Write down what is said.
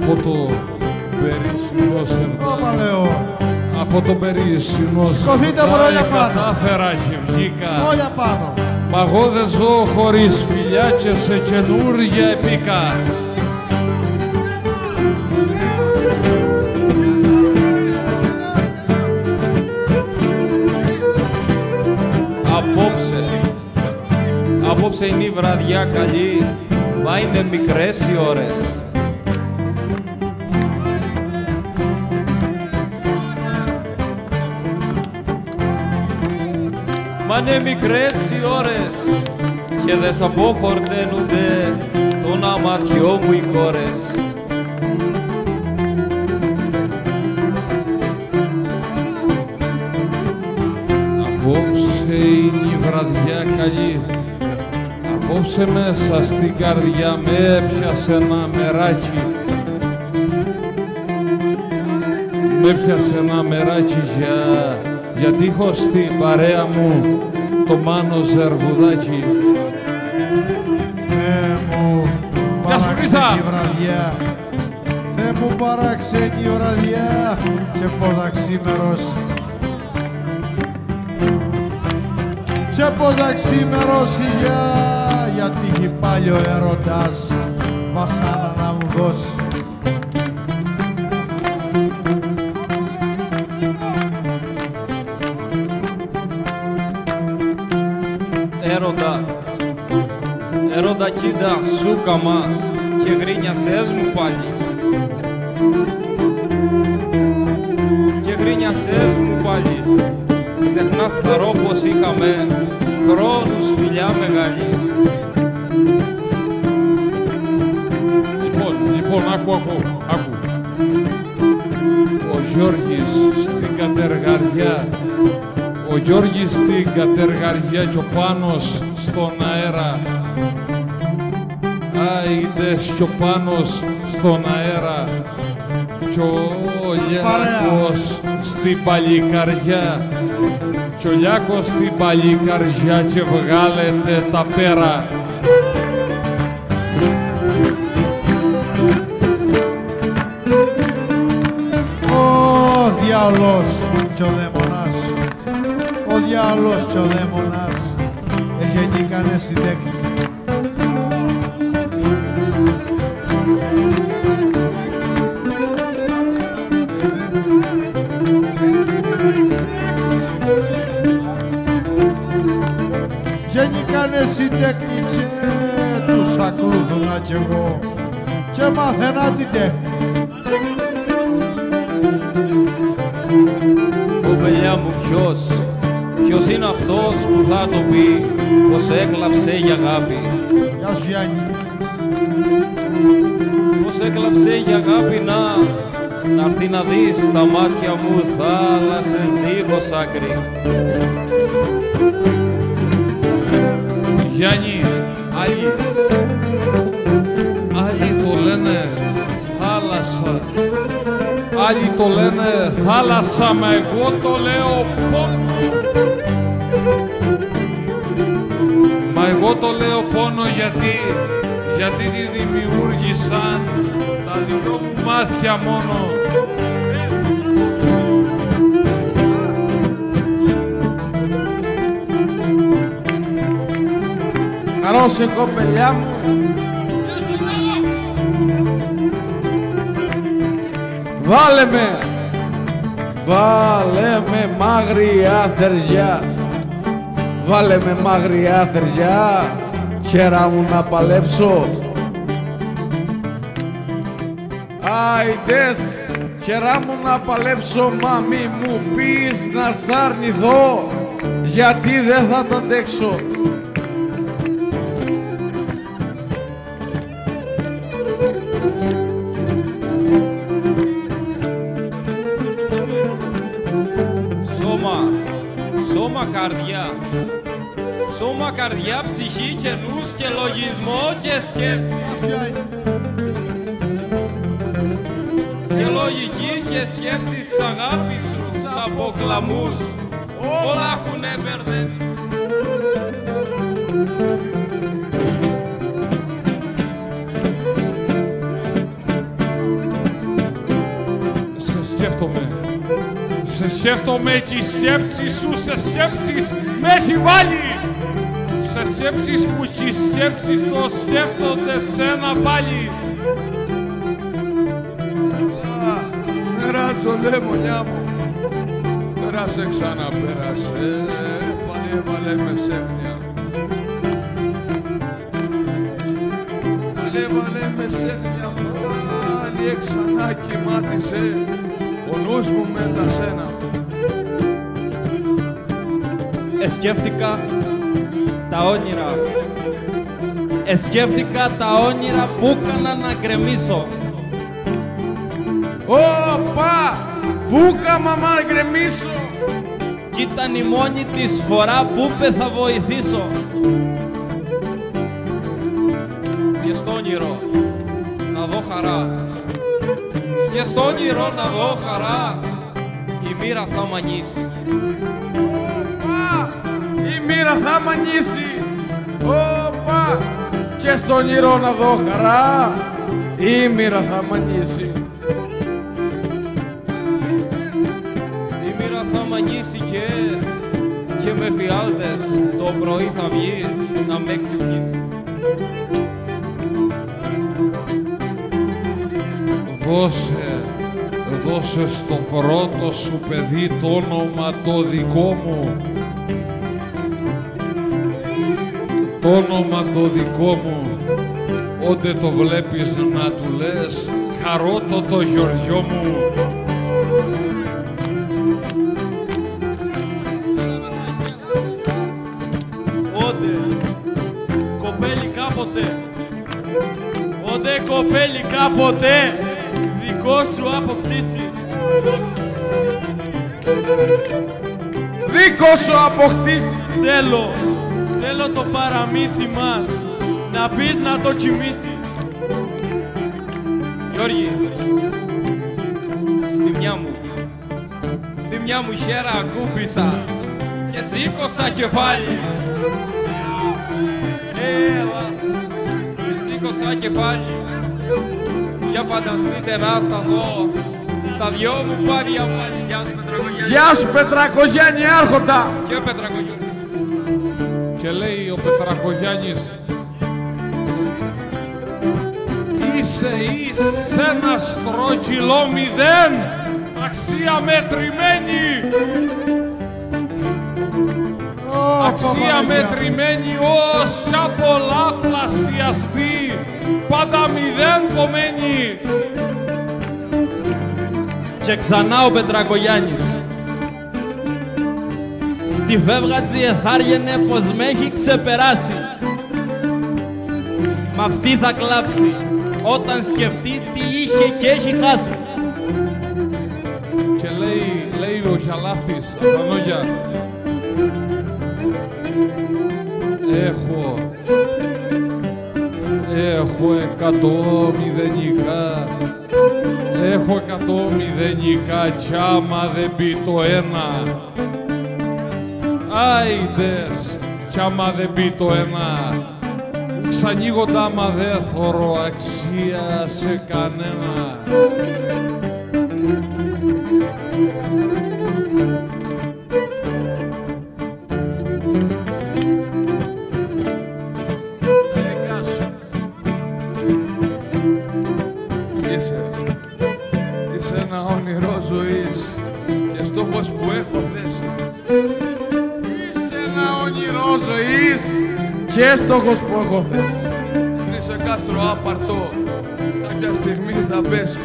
από το Περισσινό Όπα λέω. από το Περισσινό Σηκωθείτε μπρόλια πάνω. κατάφερα και βγήκα. Μπρόλια πάνω. Μα εγώ δεν ζω χωρίς φιλιά και σε καινούργια επίκα. Απόψε είναι η βραδιά καλή, μα είναι μικρές οι ώρες. Μα είναι μικρές οι ώρες και δε σ' αποχορταίνονται τον αματιό μου οι κόρες. Απόψε είναι η βραδιά καλή. Απόψε μέσα στην καρδιά με έπιασε ένα μεράκι. Με έπιασε ένα μεράκι γιατί έχω στην παρέα μου το Μάνο Ζερβουδάκι. Θεέ μου παράξενη βραδιά. Θεέ μου παράξενη βραδιά και πόσα ξήμερος. Και πόσα ξήμερος γιατί έχει πάλι ο έρωτας βασάνα να μου δώσει. Έρωτα κοίτα σούκαμα και γρίνιασες μου πάλι. Και γρίνιασες μου πάλι. Ξεχνάς θαρώ πως είχαμε χρόνους φιλιά μεγάλη. Λοιπόν, άκου. Ο Γιώργης στην κατεργαριά. Ο Γιώργης στην κατεργαριά και ο Πάνος στον αέρα. Άιντες και ο Πάνος στον αέρα. Κι ο Λιάκος στην παλικαριά. Κι ο Λιάκος στην παλικαριά και βγάλετε τα πέρα. Ο διάολος κι ο δαίμονας. Ο διάολος κι ο δαίμονας γεννήκανε στην τέχνη. Γεννήκανε στην τέχνη και τους ακλούδουνα κι εγώ και μάθαινα την τέχνη. Κοπελιά μου ποιος είναι αυτός που θα το πει πως έκλαψε η αγάπη. Γεια σου Γιάννη. Πως έκλαψε η αγάπη να έρθει να δεις στα μάτια μου θάλασσες δίχως άκρη. Γιάννη, άλλοι το λένε θάλασσα. Άλλοι το λένε θάλασσα, μα εγώ το λέω πόνο. Μα εγώ το λέω πόνο γιατί τη δημιούργησαν τα δυο μου μάτια μόνο. Χαρώσε κοπελιά μου. Βάλε με μάγρια θεριά. Βάλε με μάγρια θεριά. Χέρα μου να παλέψω. Άιντες, χέρα μου να παλέψω. Μα μη μου πεις να σ' αρνηθώ, γιατί δεν θα τα αντέξω. Σώμα, καρδιά, ψυχή και νους και λογισμό και σκέψη. Και λογική και σκέψη της αγάπης σου, τους αποκλαμούς, όλα έχουνε μπερδέψει. Σε σκέφτομαι και η σκέψη σου σε σκέψεις με έχει βάλει. Σε σκέψεις που και οι σκέψεις το σκέφτονται σένα πάλι. Νεράτσο λεμονιά μου, πέρασε ξανά πέρασε, πάλι έβαλε με σέμνια. Πάλι έβαλε με σέμνια, πάλι ξανά κοιμάτισε ο νους μου με τα σένα. Σκέφτηκα τα όνειρα. Σκέφτηκα τα όνειρα που έκανα να γκρεμίσω. Ωπα! Πού έκανα να γκρεμίσω! Κι ήταν η μόνη της φορά που είπε θα βοηθήσω. Και στο όνειρο να δω χαρά. Και στο όνειρο να δω χαρά. Η μοίρα θα μ' ανήσει. Η μοίρα θα μ' ανήσει. Ωπα! Και στο όνειρο να δω χαρά. Η μοίρα θα μ' ανήσει. Η μοίρα θα μ' ανήσει και με φιάλτες το πρωί θα βγει να με ξυπνήσει. Δώσε στο πρώτο σου παιδί το όνομα το δικό μου. Το όνομα το δικό μου. Όντε το βλέπεις να του λες χαρότο το Γεωργιό μου. Όντε κοπέλι κάποτε. Όντε κοπέλι κάποτε. Δικό σου αποκτήσεις. Δικό σου αποκτήσεις. Θέλω το παραμύθι μας να πεις να το κοιμήσεις. Γιώργη, στη μια μου χέρα ακούμπησα και σήκωσα κεφάλι. Έλα, και σήκωσα κεφάλι. Για φανταστείτε να σταθώ στα δυο μου πόδια πάλι. Γεια σου Πετρακογιάννη. Γεια σου Πετρακογιάννη άρχοντα. Και ο Πετρακογιάννη. Και λέει ο Πετρακογιάννης, είσαι ένα στρογγυλό μηδέν, αξία μετρημένη. Αξία μετρημένη ως κι πολλαπλασιαστή, πάντα μηδέν πομένη. Και ξανά ο Πετρακογιάννης. Στη φεύγατζη εθάργαινε πως με έχει ξεπεράσει. Μ' αυτή θα κλάψει όταν σκεφτεί τι είχε και έχει χάσει. Και λέει ο Γιαλάφτης, Αθανόγια, έχω 100 μηδενικά. Έχω 100 μηδενικά κι άμα δεν πει το ένα. Άιντες κι άμα δεν πει το ένα. Ξανοίγοντα άμα δεν θωρώ αξία σε κανένα. Είσαι ένα όνειρο ζωής και στόχος που έχω θέσει. Είσαι ένα όνειρο ζωής και στόχος που έχω θέσει. Είσαι κάστρο άπαρτο, κάποια στιγμή θα πέσει.